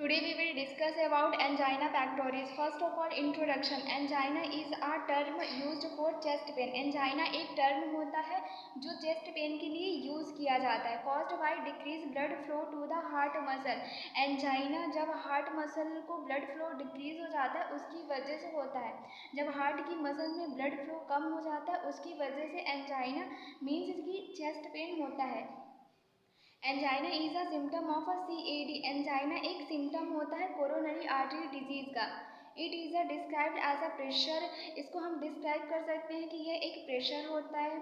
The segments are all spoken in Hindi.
Today we will discuss about angina pectoris. First of all, introduction. Angina is a term used for chest pain. Angina एक टर्म होता है जो चेस्ट पेन के लिए यूज़ किया जाता है. Caused by decreased blood flow to the heart muscle. angina जब हार्ट मसल को ब्लड फ्लो डिक्रीज हो जाता है उसकी वजह से होता है. जब हार्ट की मसल में ब्लड फ्लो कम हो जाता है उसकी वजह से angina मीन्स कि चेस्ट पेन होता है. Angina is a symptom of a CAD. Angina एक सिम्टम होता है कोरोनरी आर्टरी डिजीज का. It is a described as a pressure. इसको हम डिस्क्राइब कर सकते हैं कि यह एक प्रेशर होता है,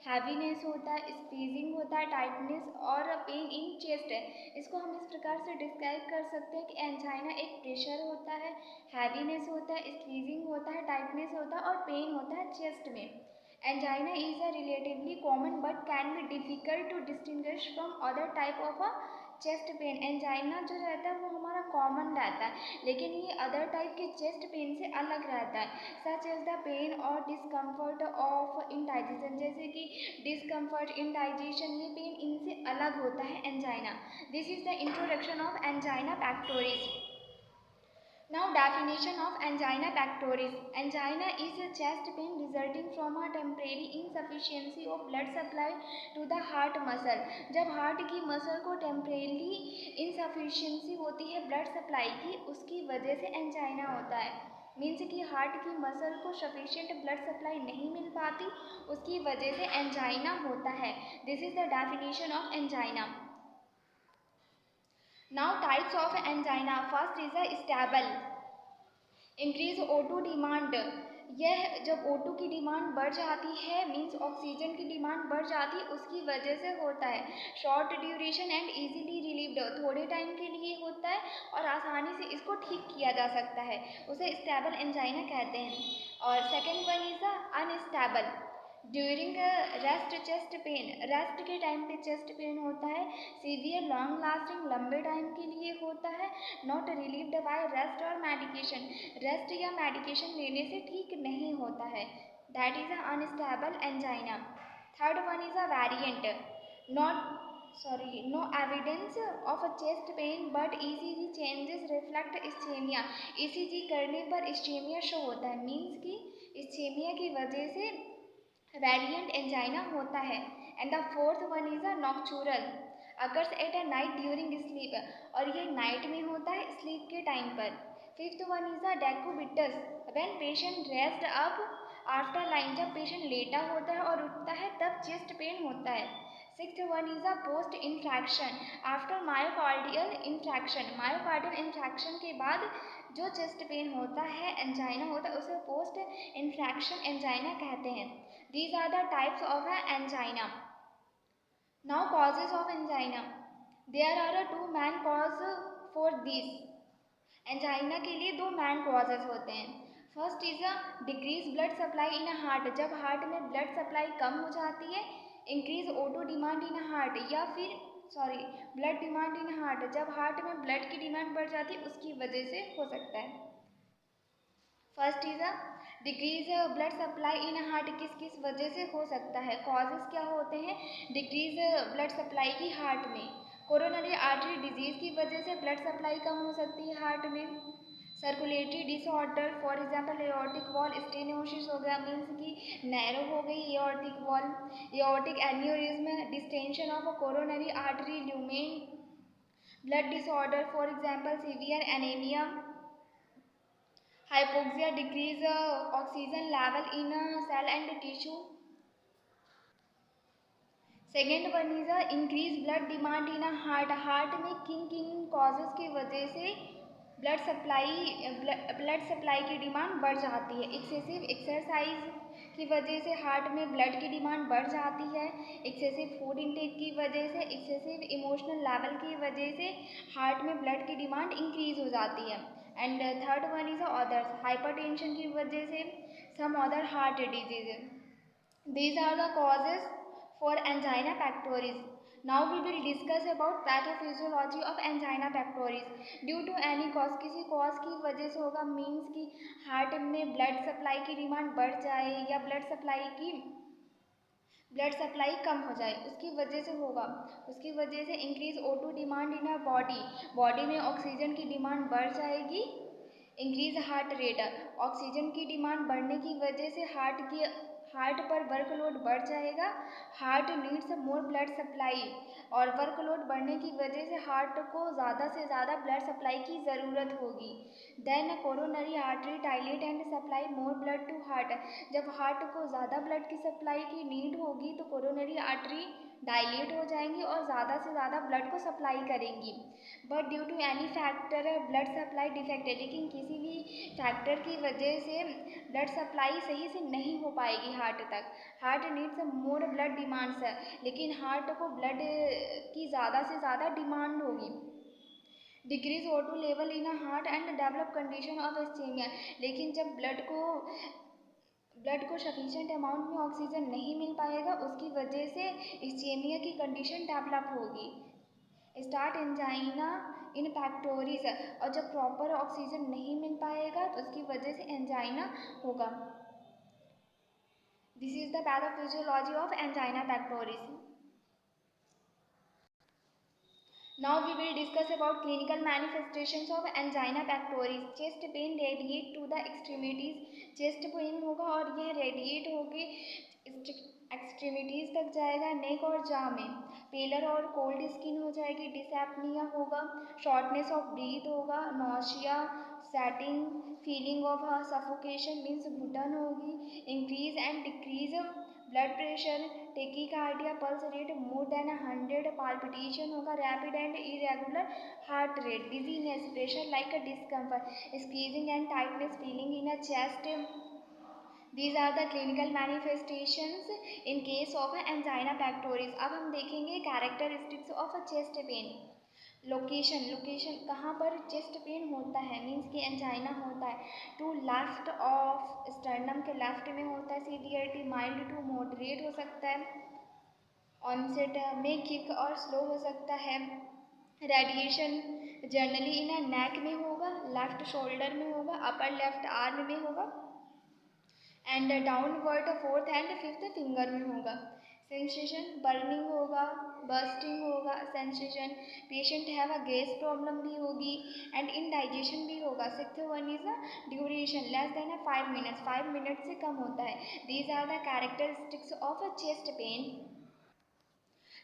हैवीनेस होता है, स्क्वीजिंग होता है, टाइटनेस और पेन इन चेस्ट है. इसको हम इस प्रकार से डिस्क्राइब कर सकते हैं कि एंजाइना एक प्रेशर होता है, हैवीनेस होता है, स्क्वीजिंग होता है, टाइटनेस होता है और पेन होता है चेस्ट में. Angina is a relatively common but can be difficult to distinguish from other type of a chest pain. Angina जो रहता है वो हमारा कॉमन रहता है लेकिन ये अदर टाइप के चेस्ट पेन से अलग रहता है. सच एज द पेन और डिस्कम्फर्ट ऑफ इंडाइजेशन. जैसे कि डिस्कम्फर्ट, इंडाइजेशन, ये पेन इनसे अलग होता है angina. This is the introduction of angina pectoris. Now definition of angina pectoris. Angina is a chest pain resulting from a temporary insufficiency of blood supply to the heart muscle. जब हार्ट की मसल को टेम्परेली इनसफिशिएंसी होती है ब्लड सप्लाई की उसकी वजह से एंजाइना होता है. मीन्स कि हार्ट की मसल को सफिशिएंट ब्लड सप्लाई नहीं मिल पाती उसकी वजह से एंजाइना होता है. This is the definition of angina. Now types of angina. First is a stable. Increase O2 demand. यह जब O2 की डिमांड बढ़ जाती है मीन्स ऑक्सीजन की डिमांड बढ़ जाती है उसकी वजह से होता है. Short duration and easily relieved. थोड़े टाइम के लिए होता है और आसानी से इसको ठीक किया जा सकता है. उसे स्टेबल एंजाइना कहते हैं. और second one is the unstable. During rest chest pain. Rest के टाइम पे चेस्ट पेन होता है. सीवियर लॉन्ग लास्टिंग, लंबे टाइम के लिए होता है. नॉट रिलीव्ड बाय रेस्ट और मेडिकेशन. रेस्ट या मेडिकेशन लेने से ठीक नहीं होता है. That is a unstable angina. Third one is a variant. No evidence of a chest pain but ECG changes reflect ischemia. ECG करने पर इस्चेमिया शो होता है. मीन्स कि इस्चेमिया की वजह से वेरिएंट एंजाइना होता है. And the fourth one is a nocturnal. Occurs at a night during sleep. और ये नाइट में होता है स्लीप के टाइम पर. Fifth one is a decubitus. When patient rest up after line. जब पेशेंट लेटा होता है और उठता है तब चेस्ट पेन होता है. Sixth one is a post infarction after myocardial infarction. Myocardial infarction के बाद जो चेस्ट पेन होता है एंजाइना होता है उसे पोस्ट इन्फ्रैक्शन एंजाइना कहते हैं. These are the types of angina. Now causes of angina. There are two main causes for this. Angina के लिए दो मैन कॉजेज होते हैं. First is a decrease blood supply in a heart. जब हार्ट में ब्लड सप्लाई कम हो जाती है. Increase O2 demand in a heart या फिर ब्लड डिमांड इन हार्ट. जब हार्ट में ब्लड की डिमांड बढ़ जाती है उसकी वजह से हो सकता है. First is a decrease blood supply in heart. किस किस वजह से हो सकता है. कॉजेज क्या होते हैं. डिक्रीज ब्लड सप्लाई की हार्ट में. कोरोनरी आर्टरी डिजीज की वजह से ब्लड सप्लाई कम हो सकती है हार्ट में. Circulatory disorder for example aortic wall stenosis हो गया. मीन्स कि नैरो हो गई aortic wall. Aortic aneurysm. Distension of coronary artery lumen. Blood disorder for example severe anaemia. Hypoxia, decrease oxygen level in cell and tissue. Second one is increase blood demand in heart. Heart में किन किन कॉजेज की वजह से ब्लड सप्लाई की डिमांड बढ़ जाती है. एक्सेसिव एक्सरसाइज की वजह से हार्ट में ब्लड की डिमांड बढ़ जाती है. एक्सेसिव फूड इंटेक की वजह से, एक्सेसिव इमोशनल लेवल की वजह से हार्ट में ब्लड की डिमांड इंक्रीज हो जाती है. And third one is others. Hypertension की वजह से, some other heart disease. These are the causes for angina pectoris. Now we will discuss about pathophysiology of angina pectoris. Due to any cause, किसी cause की वजह से होगा. मीन्स कि हार्ट में ब्लड सप्लाई की डिमांड बढ़ जाए या ब्लड सप्लाई की ब्लड सप्लाई कम हो जाए, उसकी वजह से होगा, उसकी वजह से increase O2 demand in a body, body में ऑक्सीजन की डिमांड बढ़ जाएगी। इंक्रीज हार्ट रेट, ऑक्सीजन की डिमांड बढ़ने की वजह से हार्ट पर वर्कलोड बढ़ जाएगा। Heart needs more blood supply, और वर्कलोड बढ़ने की वजह से हार्ट को ज़्यादा से ज़्यादा ब्लड सप्लाई की ज़रूरत होगी। Then coronary artery dilate and supply more blood to heart, जब हार्ट को ज़्यादा ब्लड की सप्लाई की नीड होगी तो कोरोनरी आर्टरी डायलेट हो जाएंगी और ज़्यादा से ज़्यादा ब्लड को सप्लाई करेंगी। But due to any factor blood supply defect है, लेकिन किसी भी फैक्टर की वजह से ब्लड सप्लाई सही से नहीं हो पाएगी हार्ट तक। Heart needs more blood demands है, लेकिन हार्ट को ब्लड की ज़्यादा से ज़्यादा डिमांड होगी। Decrease O2 level in heart and develop condition of ischaemia, लेकिन जब ब्लड को सफिशिएंट अमाउंट में ऑक्सीजन नहीं मिल पाएगा, उसकी वजह से इस्चेमिया की कंडीशन डेवलप होगी। स्टार्ट एंजाइना इन पैक्टोरिस, और जब प्रॉपर ऑक्सीजन नहीं मिल पाएगा तो उसकी वजह से एंजाइना होगा। This is the pathophysiology of angina pectoris. Now we will discuss about clinical manifestations of angina pectoris. Chest pain radiate to the extremities. Chest pain होगा और यह रेडिएट होके एक्सट्रीमिटीज़ तक जाएगा, नेक और जा में। पेलर और कोल्ड स्किन हो जाएगी, डिसएपनिया होगा, शॉर्टनेस ऑफ ब्रीथ होगा, nausea, sweating, feeling of suffocation means घुटन होगी, increase and decrease blood pressure, tachycardia, pulse rate more than 100, palpitation होगा, rapid and irregular heart rate, dizziness, pressure like a discomfort, squeezing and tightness feeling in a chest. These are the clinical manifestations in case of angina pectoris. अब हम देखेंगे characteristics of a chest pain. Location कहाँ पर चेस्ट पेन होता है, मीन्स कि एंजाइना होता है। टू लेफ्ट ऑफ स्टर्नम के लेफ्ट में होता है। सीवियरिटी माइल्ड टू मॉडरेट हो सकता है। ऑनसेट में क्विक और स्लो हो सकता है। रेडिएशन जनरली इन नेक में होगा, लेफ्ट शोल्डर में होगा, अपर लेफ्ट आर्म में होगा and downward fourth and fifth finger में होगा। सेंसेशन बर्निंग होगा, बर्स्टिंग होगा sensation. Patient have a gas problem भी होगी एंड इनडाइजेशन भी होगा। Sixth one is a duration less than 5 minutes, 5 minute से कम होता है। These are the characteristics of a chest pain.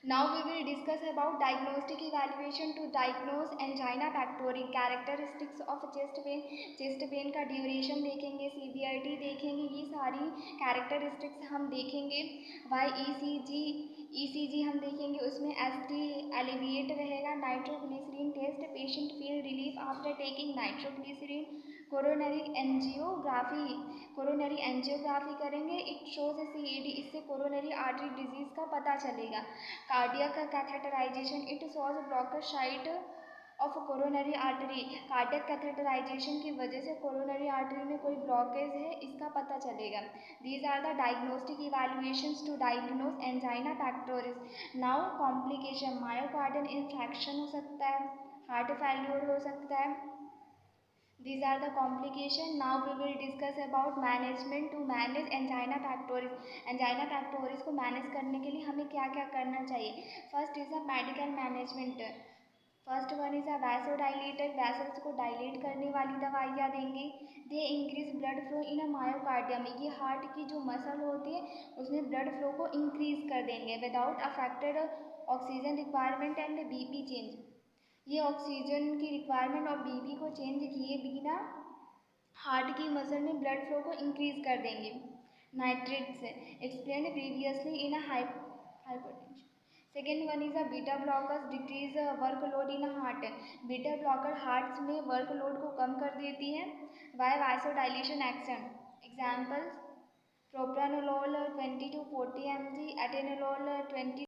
Now we will discuss about diagnostic evaluation to diagnose angina pectoris. Characteristics of chest pain, chest pain का ड्यूरेशन देखेंगे, सीवियरिटी देखेंगे, ये सारी कैरेक्टरिस्टिक्स हम देखेंगे। ECG हम देखेंगे, उसमें ST एलिविएट रहेगा। Nitroglycerin test, patient feel relief after taking nitroglycerin. Coronary angiography करेंगे, इट शोज CAD, इससे कोरोनरी आर्टरी डिजीज का पता चलेगा। Cardiac catheterization, it shows blocker site of coronary artery, cardiac catheterization की वजह से कोरोनरी आर्टरी में कोई ब्लॉकेज है, इसका पता चलेगा। These are the diagnostic evaluations to diagnose angina pectoris. Now complication, myocardial infection हो सकता है, हार्ट फेल्योर हो सकता है। These are the complications. Now we will discuss about management to manage angina pectoris. Angina pectoris को मैनेज करने के लिए हमें क्या क्या करना चाहिए। First is a medical management. First one is a vasodilator, vessels को डायलेट करने वाली दवाइयाँ देंगे। They increase blood flow in a myocardium, ये हार्ट की जो मसल होती है उसमें ब्लड फ्लो को इंक्रीज कर देंगे without affected oxygen requirement and BP change. ये ऑक्सीजन की रिक्वायरमेंट और BP को चेंज किए बिना हार्ट की मसल में ब्लड फ्लो को इंक्रीज कर देंगे। Nitrates explain previously in hypertension. Second one is a beta blockers, decrease workload in heart. Beta blocker heart में वर्कलोड को कम कर देती है by vasodilation action. Examples propranolol 20 to 40 mg, atenolol 20